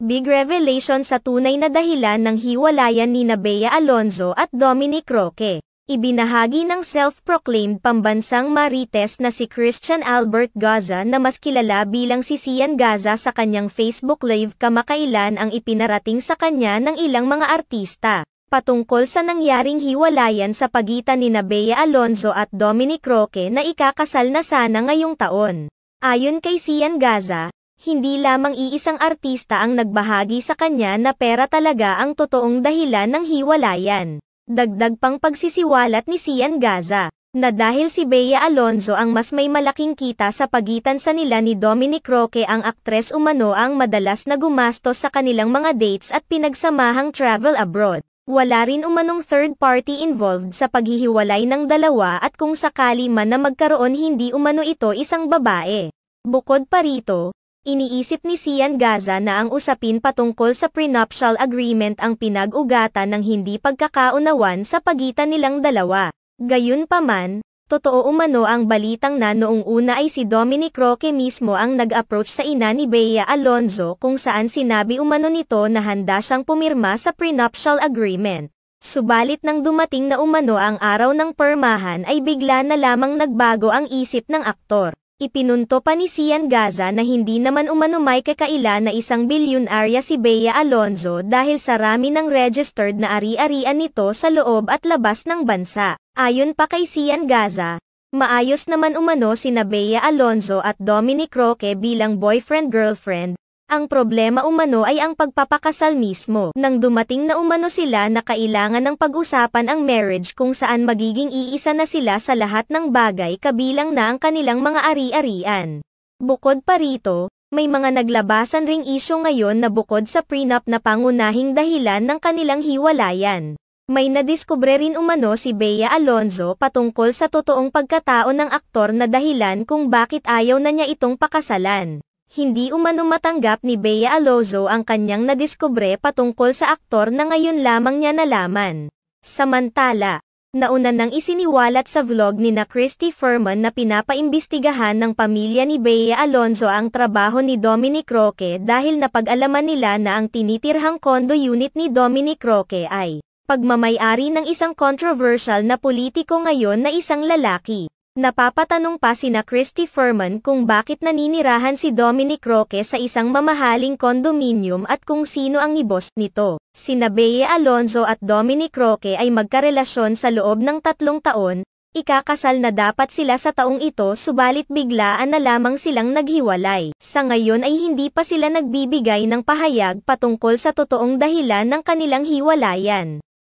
Big revelation sa tunay na dahilan ng hiwalayan nina Bea Alonzo at Dominic Roque. Ibinahagi ng self-proclaimed pambansang marites na si Christian Albert Gaza na mas kilala bilang si Sian Gaza sa kanyang Facebook Live kamakailan ang ipinarating sa kanya ng ilang mga artista, patungkol sa nangyaring hiwalayan sa pagitan nina Bea Alonzo at Dominic Roque na ikakasal na sana ngayong taon. Ayon kay Sian Gaza, hindi lamang iisang artista ang nagbahagi sa kanya na pera talaga ang totoong dahilan ng hiwalayan. Dagdag pang pagsisiwalat ni Sian Gaza, na dahil si Bea Alonzo ang mas may malaking kita sa pagitan sa nila ni Dominic Roque, ang aktres umano ang madalas na gumastos sa kanilang mga dates at pinagsamahang travel abroad. Wala rin umanong third party involved sa paghihiwalay ng dalawa at kung sakali man na magkaroon hindi umano ito isang babae. Bukod pa rito, iniisip ni Sian Gaza na ang usapin patungkol sa prenuptial agreement ang pinag-ugatan ng hindi pagkakaunawan sa pagitan nilang dalawa. Gayunpaman, totoo umano ang balitang na noong una ay si Dominic Roque mismo ang nag-approach sa ina ni Bea Alonzo kung saan sinabi umano nito na handa siyang pumirma sa prenuptial agreement. Subalit nang dumating na umano ang araw ng permahan ay bigla na lamang nagbago ang isip ng aktor. Ipinunto pa ni Sian Gaza na hindi naman umano may kakaila na isang bilyonarya si Bea Alonzo dahil sa rami ng registered na ari-arian nito sa loob at labas ng bansa. Ayon pa kay Sian Gaza, maayos naman umano sina Bea Alonzo at Dominic Roque bilang boyfriend-girlfriend. Ang problema umano ay ang pagpapakasal mismo. Nang dumating na umano sila na kailangan ng pag-usapan ang marriage kung saan magiging iisa na sila sa lahat ng bagay kabilang na ang kanilang mga ari-arian. Bukod pa rito, may mga naglabasan ring isyu ngayon na bukod sa prenup na pangunahing dahilan ng kanilang hiwalayan. May nadiskubre rin umano si Bea Alonzo patungkol sa totoong pagkatao ng aktor na dahilan kung bakit ayaw na niya itong pakasalan. Hindi umano matanggap ni Bea Alonzo ang kanyang nadiskubre patungkol sa aktor na ngayon lamang niya nalaman. Samantala, nauna nang isiniwalat sa vlog ni na Christy Ferman na pinapaimbestigahan ng pamilya ni Bea Alonzo ang trabaho ni Dominic Roque dahil napag-alaman nila na ang tinitirhang condo unit ni Dominic Roque ay pagmamay-ari ng isang controversial na politiko ngayon na isang lalaki. Napapatanong pa sina Christy Ferman kung bakit naninirahan si Dominic Roque sa isang mamahaling condominium at kung sino ang ni-boss nito. Sina Bea Alonzo at Dominic Roque ay magkarelasyon sa loob ng 3 taon, ikakasal na dapat sila sa taong ito subalit biglaan na lamang silang naghiwalay. Sa ngayon ay hindi pa sila nagbibigay ng pahayag patungkol sa totoong dahilan ng kanilang hiwalayan.